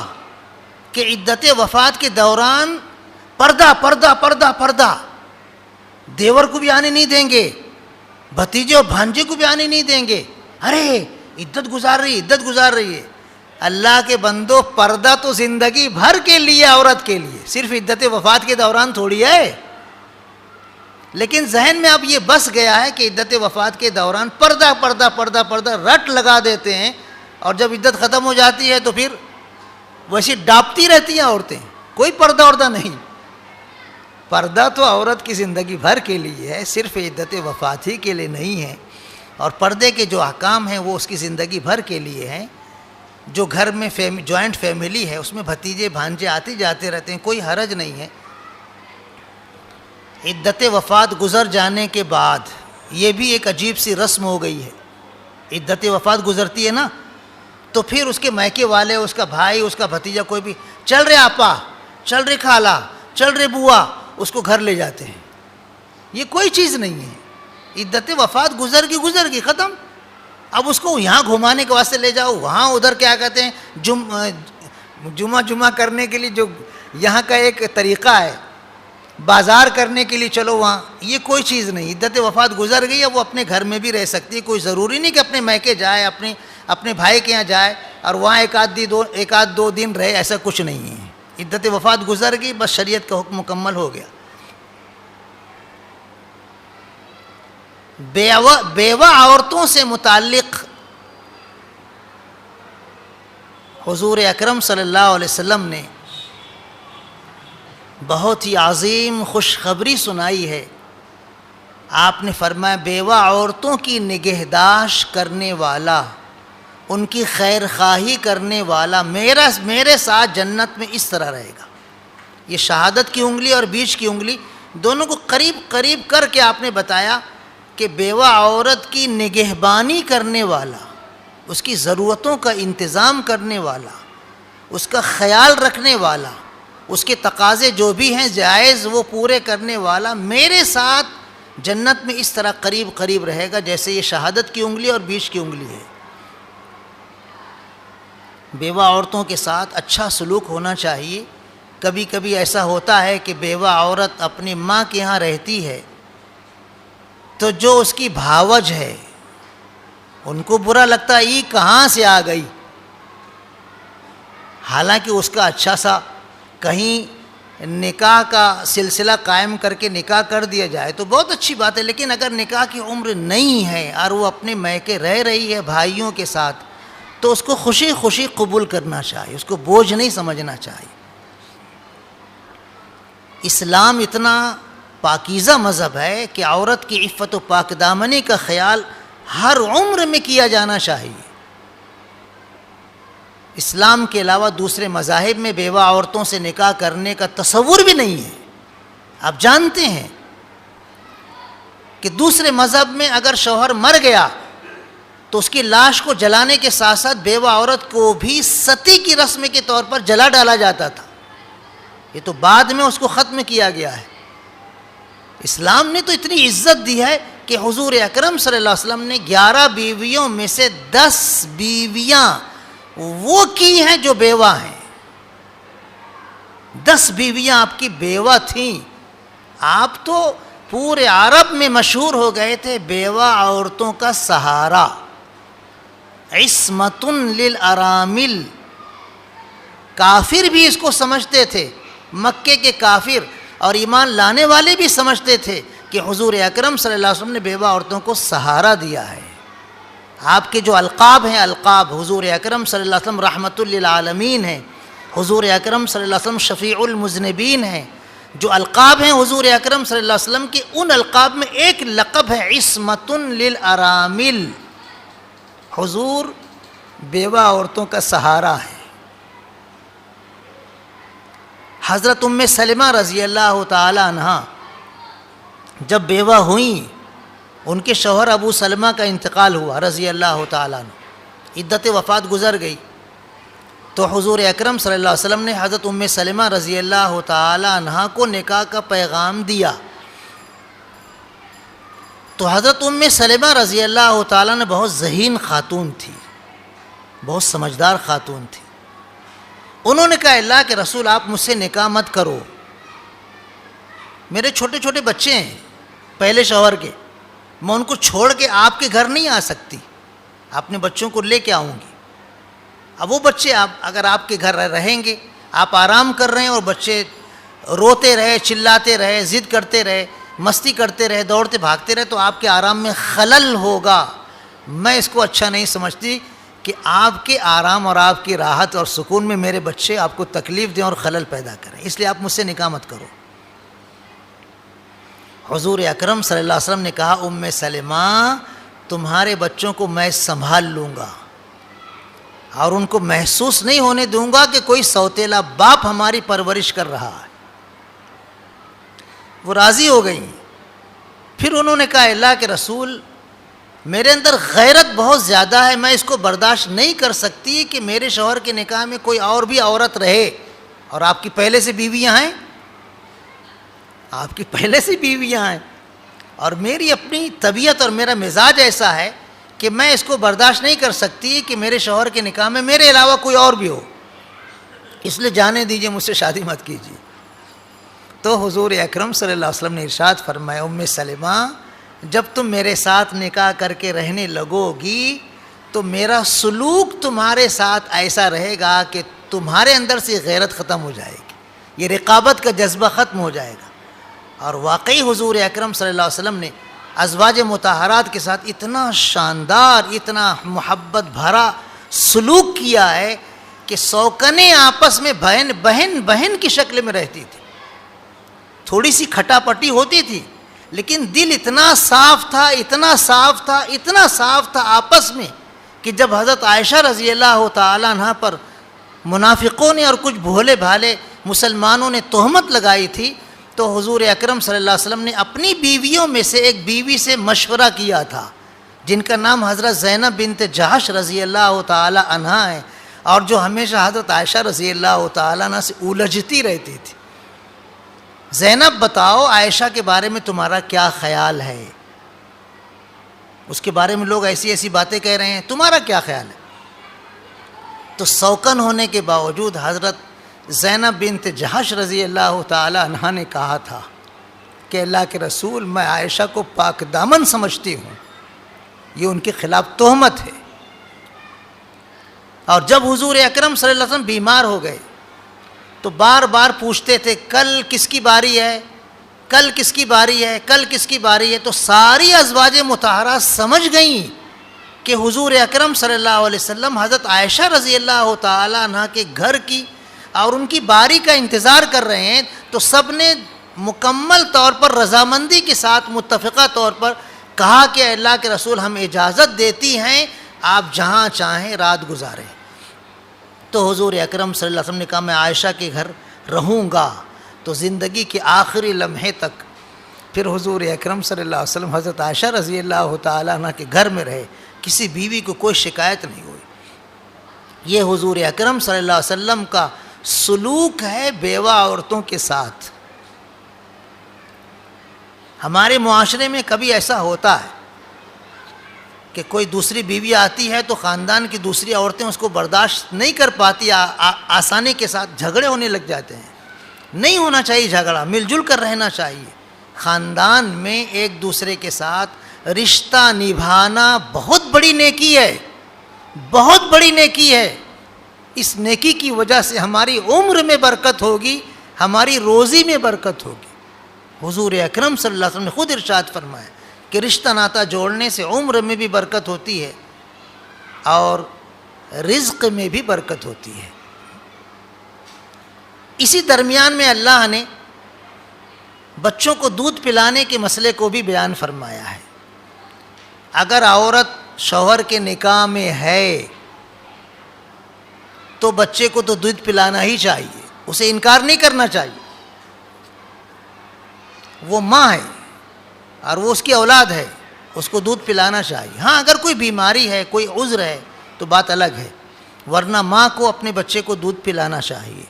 کہ عدت وفات کے دوران پردہ پردہ پردہ پردہ، دیور کو بھی آنے نہیں دیں گے، بھتیجے اور بھانجے کو بھی آنے نہیں دیں گے، ارے عدت گزار رہی ہے، عدت گزار رہی ہے۔ اللہ کے بندو، پردہ تو زندگی بھر کے لیے، عورت کے لیے، صرف عدت وفات کے دوران تھوڑی ہے۔ لیکن ذہن میں اب یہ بس گیا ہے کہ عدت وفات کے دوران پردہ پردہ پردہ پردہ رٹ لگا دیتے ہیں، اور جب عدت ختم ہو جاتی ہے تو پھر ویسے ڈانپتی رہتی ہیں عورتیں، کوئی پردہ وردہ نہیں۔ پردہ تو عورت کی زندگی بھر کے لیے ہے، صرف عدت وفات ہی کے لیے نہیں ہے۔ اور پردے کے جو احکام ہیں وہ اس کی زندگی بھر کے لیے ہیں۔ جو گھر میں جوائنٹ فیملی ہے اس میں بھتیجے بھانجے آتے جاتے رہتے ہیں، کوئی حرج نہیں ہے۔ عدت وفات گزر جانے کے بعد یہ بھی ایک عجیب سی رسم ہو گئی ہے، عدت وفات گزرتی ہے نا، تو پھر اس کے میکے والے، اس کا بھائی، اس کا بھتیجا، کوئی بھی، چل رہے آپا، چل رہے خالہ، چل رہے بوا، اس کو گھر لے جاتے ہیں. یہ کوئی چیز نہیں ہے. عدت وفات گزر گئی، ختم. اب اس کو یہاں گھمانے کے واسطے لے جاؤ، وہاں ادھر کیا کہتے ہیں جمعہ کرنے کے لیے جو یہاں کا ایک طریقہ ہے، بازار کرنے کے لیے چلو وہاں، یہ کوئی چیز نہیں. عدت وفات گزر گئی، اب وہ اپنے گھر میں بھی رہ سکتی ہے. کوئی ضروری نہیں کہ اپنے میکے جائے، اپنے بھائی کے یہاں جائے اور وہاں ایک آدھ دو دن رہے، ایسا کچھ نہیں ہے. عدت وفات گزر گئی، بس شریعت کا حکم مکمل ہو گیا. بیوہ عورتوں سے متعلق حضور اکرم صلی اللہ علیہ وسلم نے بہت ہی عظیم خوشخبری سنائی ہے. آپ نے فرمایا بیوہ عورتوں کی نگہداشت کرنے والا، ان کی خیر خواہی کرنے والا میرے ساتھ جنت میں اس طرح رہے گا. یہ شہادت کی انگلی اور بیچ کی انگلی دونوں کو قریب قریب کر کے آپ نے بتایا کہ بیوہ عورت کی نگہبانی کرنے والا، اس کی ضرورتوں کا انتظام کرنے والا، اس کا خیال رکھنے والا، اس کے تقاضے جو بھی ہیں جائز وہ پورے کرنے والا میرے ساتھ جنت میں اس طرح قریب قریب رہے گا جیسے یہ شہادت کی انگلی اور بیچ کی انگلی ہے. بیوہ عورتوں کے ساتھ اچھا سلوک ہونا چاہیے. کبھی کبھی ایسا ہوتا ہے کہ بیوہ عورت اپنی ماں کے ہاں رہتی ہے تو جو اس کی بھاوج ہے ان کو برا لگتا ہے یہ کہاں سے آ گئی، حالانکہ اس کا اچھا سا کہیں نکاح کا سلسلہ قائم کر کے نکاح کر دیا جائے تو بہت اچھی بات ہے. لیکن اگر نکاح کی عمر نہیں ہے اور وہ اپنے میکے رہ رہی ہے بھائیوں کے ساتھ تو اس کو خوشی خوشی قبول کرنا چاہیے، اس کو بوجھ نہیں سمجھنا چاہیے. اسلام اتنا پاکیزہ مذہب ہے کہ عورت کی عفت و پاک دامنی کا خیال ہر عمر میں کیا جانا چاہیے. اسلام کے علاوہ دوسرے مذاہب میں بیوہ عورتوں سے نکاح کرنے کا تصور بھی نہیں ہے. آپ جانتے ہیں کہ دوسرے مذہب میں اگر شوہر مر گیا تو اس کی لاش کو جلانے کے ساتھ ساتھ بیوہ عورت کو بھی ستی کی رسم کے طور پر جلا ڈالا جاتا تھا. یہ تو بعد میں اس کو ختم کیا گیا ہے. اسلام نے تو اتنی عزت دی ہے کہ حضور اکرم صلی اللہ علیہ وسلم نے 11 بیویوں میں سے 10 بیویاں وہ کی ہیں جو بیوہ ہیں. 10 بیویاں آپ کی بیوہ تھیں. آپ تو پورے عرب میں مشہور ہو گئے تھے بیوہ عورتوں کا سہارا. عصمۃ للارامل، کافر بھی اس کو سمجھتے تھے، مکے کے کافر اور ایمان لانے والے بھی سمجھتے تھے کہ حضور اکرم صلی اللہ علیہ وسلم نے بیوہ عورتوں کو سہارا دیا ہے. آپ کے جو القاب ہیں، القاب حضور اکرم صلی اللہ علیہ وسلم رحمۃ للعالمین ہیں، حضور اکرم صلی اللہ علیہ وسلم شفیع المذنبین ہیں. جو القاب ہیں حضور اکرم صلی اللہ علیہ وسلم کے، ان القاب میں ایک لقب ہے عصمۃ للارامل. حضور بیوہ عورتوں کا سہارا ہے. حضرت ام سلمہ رضی اللہ تعالی عنہ جب بیوہ ہوئیں، ان کے شوہر ابو سلمہ کا انتقال ہوا رضی اللہ تعالیٰ عنہ، عدت وفات گزر گئی تو حضور اکرم صلی اللہ علیہ وسلم نے حضرت ام سلمہ رضی اللہ تعالیٰ عنہ کو نکاح کا پیغام دیا. تو حضرت ام سلمہ رضی اللہ تعالیٰ نے بہت ذہین خاتون تھی، بہت سمجھدار خاتون تھی. انہوں نے کہا اللہ کے رسول آپ مجھ سے نکاح مت کرو، میرے چھوٹے چھوٹے بچے ہیں پہلے شوہر کے، میں ان کو چھوڑ کے آپ کے گھر نہیں آ سکتی، اپنے بچوں کو لے کے آؤں گی. اب وہ بچے اگر آپ کے گھر رہیں گے، آپ آرام کر رہے ہیں اور بچے روتے رہے، چلاتے رہے، ضد کرتے رہے، مستی کرتے رہے، دوڑتے بھاگتے رہے تو آپ کے آرام میں خلل ہوگا. میں اس کو اچھا نہیں سمجھتی کہ آپ کے آرام اور آپ کی راحت اور سکون میں میرے بچے آپ کو تکلیف دیں اور خلل پیدا کریں، اس لیے آپ مجھ سے نکاح مت کرو. حضور اکرم صلی اللہ علیہ وسلم نے کہا ام سلمہ تمہارے بچوں کو میں سنبھال لوں گا اور ان کو محسوس نہیں ہونے دوں گا کہ کوئی سوتیلا باپ ہماری پرورش کر رہا ہے. وہ راضی ہو گئیں. پھر انہوں نے کہا اللہ کے رسول میرے اندر غیرت بہت زیادہ ہے، میں اس کو برداشت نہیں کر سکتی کہ میرے شوہر کے نکاح میں کوئی اور بھی عورت رہے۔ اور آپ کی پہلے سے بیویاں ہیں، آپ کی پہلے سے بیویاں ہیں، اور میری اپنی طبیعت اور میرا مزاج ایسا ہے کہ میں اس کو برداشت نہیں کر سکتی کہ میرے شوہر کے نکاح میں میرے علاوہ کوئی اور بھی ہو، اس لیے جانے دیجئے، مجھ سے شادی مت کیجیے۔ تو حضور اکرم صلی اللہ علیہ وسلم نے ارشاد فرمایا، ام سلمہ جب تم میرے ساتھ نکاح کر کے رہنے لگو گی تو میرا سلوک تمہارے ساتھ ایسا رہے گا کہ تمہارے اندر سے غیرت ختم ہو جائے گی، یہ رقابت کا جذبہ ختم ہو جائے گا۔ اور واقعی حضور اکرم صلی اللہ علیہ وسلم نے ازواج مطہرات کے ساتھ اتنا شاندار، اتنا محبت بھرا سلوک کیا ہے کہ سوکنے آپس میں بہن کی شکل میں رہتی تھی۔ تھوڑی سی کھٹا پٹی ہوتی تھی لیکن دل اتنا صاف تھا، اتنا صاف تھا، اتنا صاف تھا آپس میں کہ جب حضرت عائشہ رضی اللہ تعالیٰ عنہ پر منافقوں نے اور کچھ بھولے بھالے مسلمانوں نے تہمت لگائی تھی تو حضور اکرم صلی اللہ علیہ وسلم نے اپنی بیویوں میں سے ایک بیوی سے مشورہ کیا تھا، جن کا نام حضرت زینب بنت جہش رضی اللہ تعالی عنہا ہے، اور جو ہمیشہ حضرت عائشہ رضی اللہ تعالیٰ عنہ سے الجھتی رہتی تھی۔ زینب بتاؤ عائشہ کے بارے میں تمہارا کیا خیال ہے؟ اس کے بارے میں لوگ ایسی باتیں کہہ رہے ہیں، تمہارا کیا خیال ہے؟ تو سوکن ہونے کے باوجود حضرت زینب بنت جہش رضی اللہ تعالی عنہا نے کہا تھا کہ اللہ کے رسول، میں عائشہ کو پاک دامن سمجھتی ہوں، یہ ان کے خلاف تہمت ہے۔ اور جب حضور اکرم صلی اللہ علیہ وسلم بیمار ہو گئے تو بار بار پوچھتے تھے کل کس کی باری ہے، کل کس کی باری ہے، کل کس کی باری ہے۔ تو ساری ازواج مطہرات سمجھ گئیں کہ حضور اکرم صلی اللہ علیہ وسلم حضرت عائشہ رضی اللہ تعالی عنہ کے گھر کی اور ان کی باری کا انتظار کر رہے ہیں، تو سب نے مکمل طور پر رضامندی کے ساتھ متفقہ طور پر کہا کہ اللہ کے رسول ہم اجازت دیتی ہیں، آپ جہاں چاہیں رات گزاریں۔ تو حضور اکرم صلی اللہ علیہ وسلم نے کہا میں عائشہ کے گھر رہوں گا۔ تو زندگی کے آخری لمحے تک پھر حضور اکرم صلی اللہ علیہ وسلم حضرت عائشہ رضی اللہ تعالیٰ عنہ کے گھر میں رہے، کسی بیوی کو کوئی شکایت نہیں ہوئی۔ یہ حضور اکرم صلی اللہ علیہ وسلم کا سلوک ہے بیوہ عورتوں کے ساتھ۔ ہمارے معاشرے میں کبھی ایسا ہوتا ہے کہ کوئی دوسری بیوی آتی ہے تو خاندان کی دوسری عورتیں اس کو برداشت نہیں کر پاتی، آسانی کے ساتھ جھگڑے ہونے لگ جاتے ہیں۔ نہیں ہونا چاہیے جھگڑا، مل جل کر رہنا چاہیے۔ خاندان میں ایک دوسرے کے ساتھ رشتہ نبھانا بہت بڑی نیکی ہے، بہت بڑی نیکی ہے۔ اس نیکی کی وجہ سے ہماری عمر میں برکت ہوگی، ہماری روزی میں برکت ہوگی۔ حضور اکرم صلی اللہ علیہ وسلم نے خود ارشاد فرمایا کہ رشتہ ناتا جوڑنے سے عمر میں بھی برکت ہوتی ہے اور رزق میں بھی برکت ہوتی ہے۔ اسی درمیان میں اللہ نے بچوں کو دودھ پلانے کے مسئلے کو بھی بیان فرمایا ہے۔ اگر عورت شوہر کے نکاح میں ہے تو بچے کو تو دودھ پلانا ہی چاہیے، اسے انکار نہیں کرنا چاہیے۔ وہ ماں ہے اور وہ اس کی اولاد ہے، اس کو دودھ پلانا چاہیے۔ ہاں اگر کوئی بیماری ہے، کوئی عذر ہے تو بات الگ ہے، ورنہ ماں کو اپنے بچے کو دودھ پلانا چاہیے۔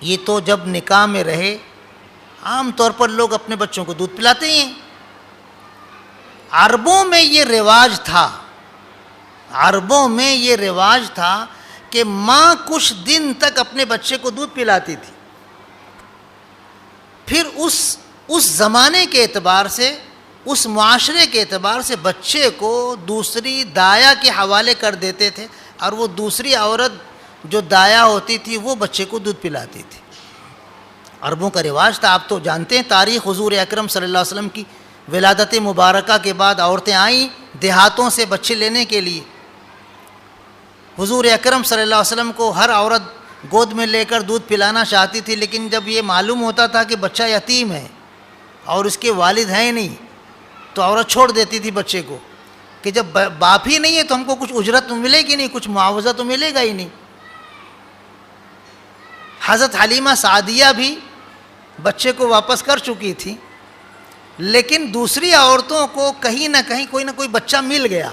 یہ تو جب نکاح میں رہے، عام طور پر لوگ اپنے بچوں کو دودھ پلاتے ہی ہیں۔ عربوں میں یہ رواج تھا، عربوں میں یہ رواج تھا کہ ماں کچھ دن تک اپنے بچے کو دودھ پلاتی تھی، پھر اس زمانے کے اعتبار سے، اس معاشرے کے اعتبار سے بچے کو دوسری دایا کے حوالے کر دیتے تھے، اور وہ دوسری عورت جو دایا ہوتی تھی وہ بچے کو دودھ پلاتی تھی۔ عربوں کا رواج تھا۔ آپ تو جانتے ہیں تاریخ حضور اکرم صلی اللہ علیہ وسلم کی ولادت مبارکہ کے بعد عورتیں آئیں دیہاتوں سے بچے لینے کے لیے۔ حضور اکرم صلی اللہ علیہ وسلم کو ہر عورت گود میں لے کر دودھ پلانا چاہتی تھی، لیکن جب یہ معلوم ہوتا تھا کہ بچہ یتیم ہے اور اس کے والد ہیں نہیں تو عورت چھوڑ دیتی تھی بچے کو کہ جب باپ ہی نہیں ہے تو ہم کو کچھ اجرت تو ملے گی نہیں، کچھ معاوضہ تو ملے گا ہی نہیں۔ حضرت حلیمہ سعدیہ بھی بچے کو واپس کر چکی تھی، لیکن دوسری عورتوں کو کہیں نہ کہیں کوئی نہ کوئی بچہ مل گیا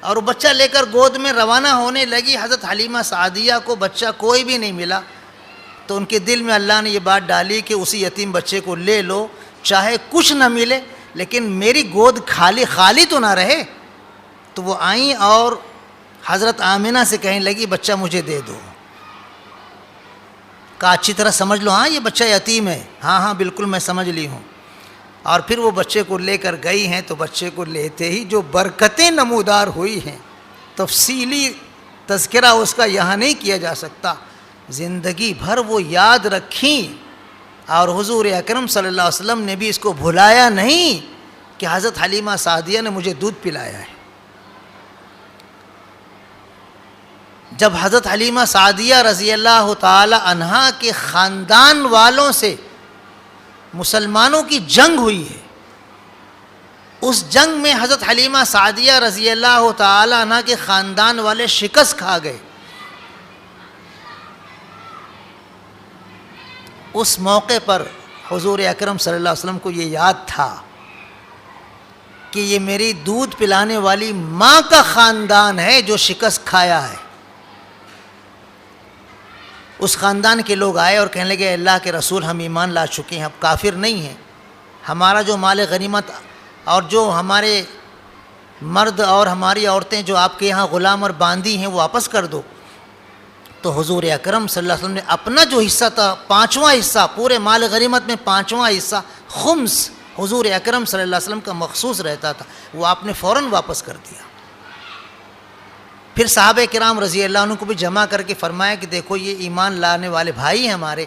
اور وہ بچہ لے کر گود میں روانہ ہونے لگی. حضرت حلیمہ سعدیہ کو بچہ کوئی بھی نہیں ملا تو ان کے دل میں اللہ نے یہ بات ڈالی کہ اسی یتیم بچے کو لے لو, چاہے کچھ نہ ملے لیکن میری گود خالی تو نہ رہے. تو وہ آئیں اور حضرت آمنہ سے کہنے لگی بچہ مجھے دے دو. کہا اچھی طرح سمجھ لو, ہاں یہ بچہ یتیم ہے. ہاں بالکل میں سمجھ لی ہوں. اور پھر وہ بچے کو لے کر گئی ہیں تو بچے کو لیتے ہی جو برکتیں نمودار ہوئی ہیں, تفصیلی تذکرہ اس کا یہاں نہیں کیا جا سکتا. زندگی بھر وہ یاد رکھیں اور حضور اکرم صلی اللہ علیہ وسلم نے بھی اس کو بھلایا نہیں کہ حضرت حلیمہ سعدیہ نے مجھے دودھ پلایا ہے. جب حضرت حلیمہ سعدیہ رضی اللہ تعالی عنہا کے خاندان والوں سے مسلمانوں کی جنگ ہوئی ہے, اس جنگ میں حضرت حلیمہ سعدیہ رضی اللہ تعالی عنہ کے خاندان والے شکست کھا گئے. اس موقع پر حضور اکرم صلی اللہ علیہ وسلم کو یہ یاد تھا کہ یہ میری دودھ پلانے والی ماں کا خاندان ہے جو شکست کھایا ہے. اس خاندان کے لوگ آئے اور کہنے لگے اللہ کے رسول ہم ایمان لا چکے ہیں, اب کافر نہیں ہیں, ہمارا جو مال غنیمت اور جو ہمارے مرد اور ہماری عورتیں جو آپ کے یہاں غلام اور باندی ہیں وہ واپس کر دو. تو حضور اکرم صلی اللہ علیہ وسلم نے اپنا جو حصہ تھا, 5واں حصہ, پورے مال غنیمت میں 5واں حصہ خمس حضور اکرم صلی اللہ علیہ وسلم کا مخصوص رہتا تھا, وہ آپ نے فوراً واپس کر دیا. پھر صحابہ کرام رضی اللہ عنہ کو بھی جمع کر کے فرمایا کہ دیکھو یہ ایمان لانے والے بھائی ہیں ہمارے,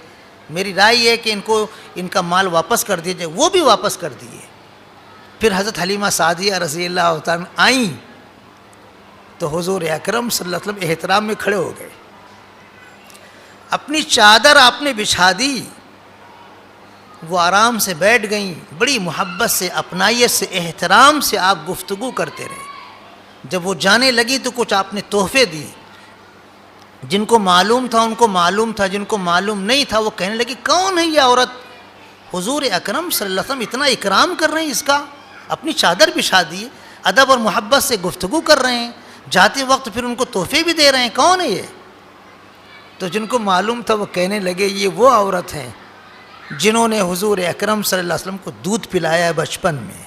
میری رائے یہ ہے کہ ان کا مال واپس کر دیا جائے. وہ بھی واپس کر دیے. پھر حضرت حلیمہ سعدیہ رضی اللہ تعالیٰ آئیں تو حضور اکرم صلی اللہ علیہ وسلم احترام میں کھڑے ہو گئے. اپنی چادر آپ نے بچھا دی, وہ آرام سے بیٹھ گئیں, بڑی محبت سے, اپنائیت سے, احترام سے آپ گفتگو کرتے رہے. جب وہ جانے لگی تو کچھ آپ نے تحفے دیے, جن کو معلوم تھا ان کو معلوم تھا, جن کو معلوم نہیں تھا وہ کہنے لگی کون ہے یہ عورت, حضور اکرم صلی اللہ علیہ وسلم اتنا اکرام کر رہے ہیں اس کا, اپنی چادر بچھا دی, ادب اور محبت سے گفتگو کر رہے ہیں, جاتے وقت پھر ان کو تحفے بھی دے رہے ہیں, کون ہے یہ؟ تو جن کو معلوم تھا وہ کہنے لگے یہ وہ عورت ہیں جنہوں نے حضور اکرم صلی اللہ علیہ وسلم کو دودھ پلایا ہے بچپن میں.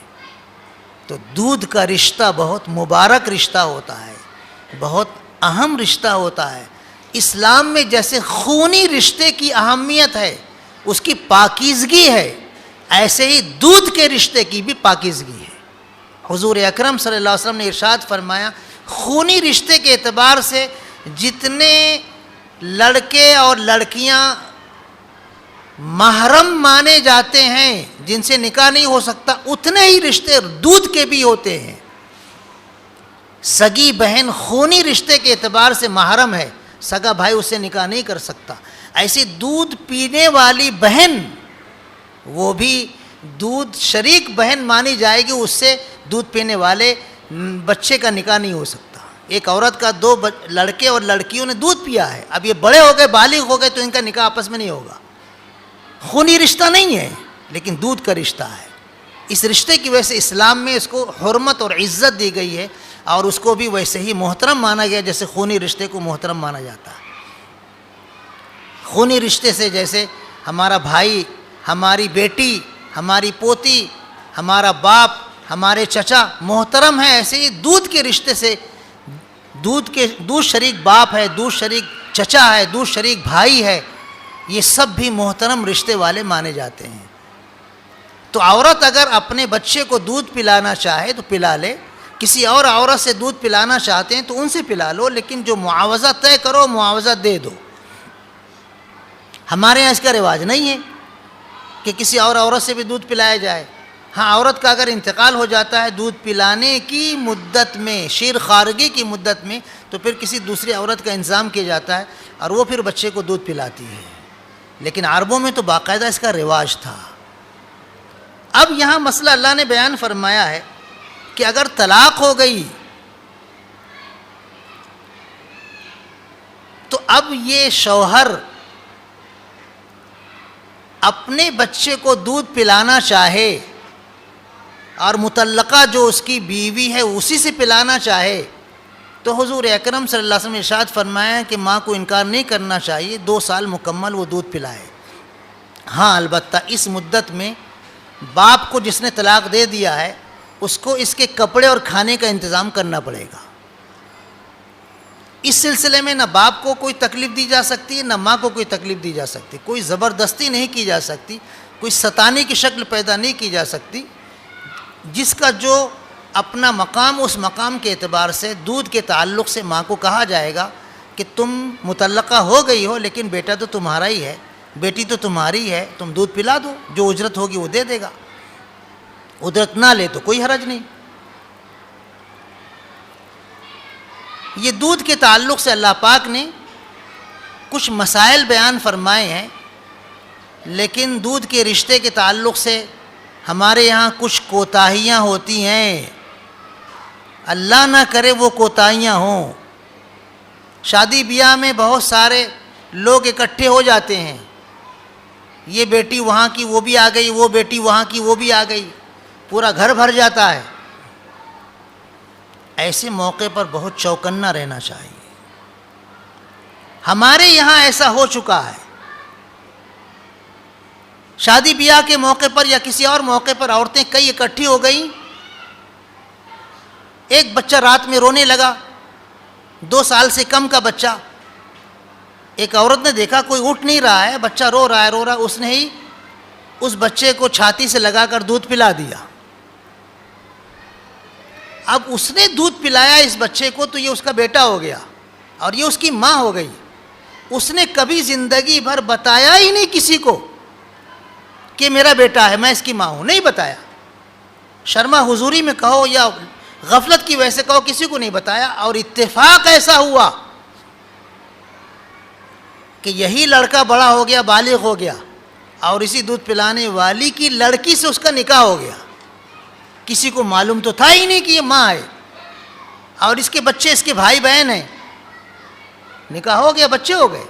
تو دودھ کا رشتہ بہت مبارک رشتہ ہوتا ہے, بہت اہم رشتہ ہوتا ہے. اسلام میں جیسے خونی رشتے کی اہمیت ہے, اس کی پاکیزگی ہے, ایسے ہی دودھ کے رشتے کی بھی پاکیزگی ہے. حضور اکرم صلی اللہ علیہ وسلم نے ارشاد فرمایا خونی رشتے کے اعتبار سے جتنے لڑکے اور لڑکیاں محرم مانے جاتے ہیں جن سے نکاح نہیں ہو سکتا, اتنے ہی رشتے دودھ کے بھی ہوتے ہیں. سگی بہن خونی رشتے کے اعتبار سے محرم ہے, سگا بھائی اس سے نکاح نہیں کر سکتا. ایسی دودھ پینے والی بہن وہ بھی دودھ شریک بہن مانی جائے گی, اس سے دودھ پینے والے بچے کا نکاح نہیں ہو سکتا. ایک عورت کا 2 لڑکے اور لڑکیوں نے دودھ پیا ہے, اب یہ بڑے ہو گئے, بالغ ہو گئے, تو ان کا نکاح آپس میں نہیں ہوگا. خونی رشتہ نہیں ہے لیکن دودھ کا رشتہ ہے. اس رشتے کی وجہ سے اسلام میں اس کو حرمت اور عزت دی گئی ہے, اور اس کو بھی ویسے ہی محترم مانا گیا جیسے خونی رشتے کو محترم مانا جاتا ہے. خونی رشتے سے جیسے ہمارا بھائی, ہماری بیٹی, ہماری پوتی, ہمارا باپ, ہمارے چچا محترم ہے, ایسے ہی دودھ کے رشتے سے دودھ شریک باپ ہے, دودھ شریک چچا ہے, دودھ شریک بھائی ہے, یہ سب بھی محترم رشتے والے مانے جاتے ہیں. تو عورت اگر اپنے بچے کو دودھ پلانا چاہے تو پلا لے, کسی اور عورت سے دودھ پلانا چاہتے ہیں تو ان سے پلا لو, لیکن جو معاوضہ طے کرو معاوضہ دے دو. ہمارے یہاں اس کا رواج نہیں ہے کہ کسی اور عورت سے بھی دودھ پلایا جائے. ہاں, عورت کا اگر انتقال ہو جاتا ہے دودھ پلانے کی مدت میں, شیر خارگی کی مدت میں, تو پھر کسی دوسری عورت کا انتظام کیا جاتا ہے اور وہ پھر بچے کو دودھ پلاتی ہے. لیکن عربوں میں تو باقاعدہ اس کا رواج تھا. اب یہاں مسئلہ اللہ نے بیان فرمایا ہے کہ اگر طلاق ہو گئی تو اب یہ شوہر اپنے بچے کو دودھ پلانا چاہے اور مطلقہ جو اس کی بیوی ہے اسی سے پلانا چاہے تو حضور اکرم صلی اللہ علیہ وسلم نے ارشاد فرمایا کہ ماں کو انکار نہیں کرنا چاہیے، 2 سال مکمل وہ دودھ پلائے۔ ہاں البتہ اس مدت میں باپ کو جس نے طلاق دے دیا ہے اس کو اس کے کپڑے اور کھانے کا انتظام کرنا پڑے گا۔ اس سلسلے میں نہ باپ کو کوئی تکلیف دی جا سکتی ہے نہ ماں کو کوئی تکلیف دی جا سکتی، کوئی زبردستی نہیں کی جا سکتی، کوئی ستانے کی شکل پیدا نہیں کی جا سکتی۔ جس کا جو اپنا مقام، اس مقام کے اعتبار سے دودھ کے تعلق سے ماں کو کہا جائے گا کہ تم مطلقہ ہو گئی ہو لیکن بیٹا تو تمہارا ہی ہے، بیٹی تو تمہاری ہے، تم دودھ پلا دو، جو اجرت ہوگی وہ دے دے گا، اجرت نہ لے تو کوئی حرج نہیں۔ یہ دودھ کے تعلق سے اللہ پاک نے کچھ مسائل بیان فرمائے ہیں، لیکن دودھ کے رشتے کے تعلق سے ہمارے یہاں کچھ کوتاہیاں ہوتی ہیں، اللہ نہ کرے وہ کوتاہیاں ہوں۔ شادی بیاہ میں بہت سارے لوگ اکٹھے ہو جاتے ہیں، یہ بیٹی وہاں کی وہ بھی آ گئی، وہ بیٹی وہاں کی وہ بھی آ گئی، پورا گھر بھر جاتا ہے۔ ایسے موقع پر بہت چوکنا رہنا چاہیے۔ ہمارے یہاں ایسا ہو چکا ہے، شادی بیاہ کے موقع پر یا کسی اور موقع پر عورتیں کئی اکٹھی ہو گئیں، ایک بچہ رات میں رونے لگا، 2 سال سے کم کا بچہ، ایک عورت نے دیکھا کوئی اٹھ نہیں رہا ہے، بچہ رو رہا ہے، اس نے ہی اس بچے کو چھاتی سے لگا کر دودھ پلا دیا۔ اب اس نے دودھ پلایا اس بچے کو تو یہ اس کا بیٹا ہو گیا اور یہ اس کی ماں ہو گئی۔ اس نے کبھی زندگی بھر بتایا ہی نہیں کسی کو کہ میرا بیٹا ہے، میں اس کی ماں ہوں، نہیں بتایا۔ شرما حضوری میں کہو یا غفلت کی وجہ سے کہو، کسی کو نہیں بتایا، اور اتفاق ایسا ہوا کہ یہی لڑکا بڑا ہو گیا، بالغ ہو گیا، اور اسی دودھ پلانے والی کی لڑکی سے اس کا نکاح ہو گیا۔ کسی کو معلوم تو تھا ہی نہیں کہ یہ ماں ہے، اور اس کے بچے اس کے بھائی بہن ہیں، نکاح ہو گیا، بچے ہو گئے۔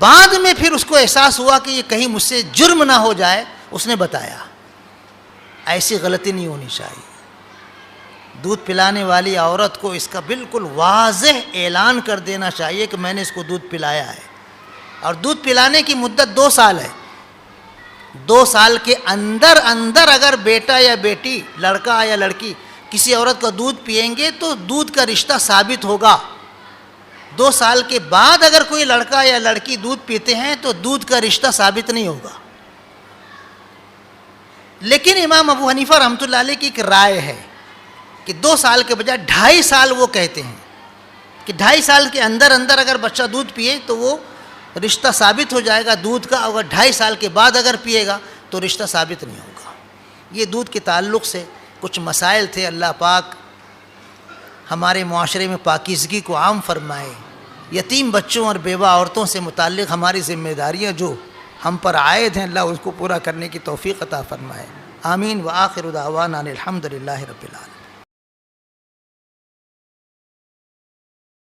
بعد میں پھر اس کو احساس ہوا کہ یہ کہیں مجھ سے جرم نہ ہو جائے، اس نے بتایا۔ ایسی غلطی نہیں ہونی چاہیے۔ دودھ پلانے والی عورت کو اس کا بالکل واضح اعلان کر دینا چاہیے کہ میں نے اس کو دودھ پلایا ہے، اور دودھ پلانے کی مدت 2 سال ہے۔ 2 سال کے اندر اگر بیٹا یا بیٹی، لڑکا یا لڑکی کسی عورت کا دودھ پئیں گے تو دودھ کا رشتہ ثابت ہوگا۔ 2 سال کے بعد اگر کوئی لڑکا یا لڑکی دودھ پیتے ہیں تو دودھ کا رشتہ ثابت نہیں ہوگا۔ لیکن امام ابو حنیفہ رحمۃ اللہ علیہ کی ایک رائے ہے کہ 2 سال کے بجائے 2.5 سال وہ کہتے ہیں کہ 2.5 سال کے اندر اگر بچہ دودھ پیے تو وہ رشتہ ثابت ہو جائے گا دودھ کا، اگر 2.5 سال کے بعد اگر پیے گا تو رشتہ ثابت نہیں ہوگا۔ یہ دودھ کے تعلق سے کچھ مسائل تھے۔ اللہ پاک ہمارے معاشرے میں پاکیزگی کو عام فرمائے۔ یتیم بچوں اور بیوہ عورتوں سے متعلق ہماری ذمہ داریاں جو ہم پر عائد ہیں، اللہ اس کو پورا کرنے کی توفیق عطا فرمائے۔ آمین۔ وآخر دعوانا الحمد للہ رب العالمین۔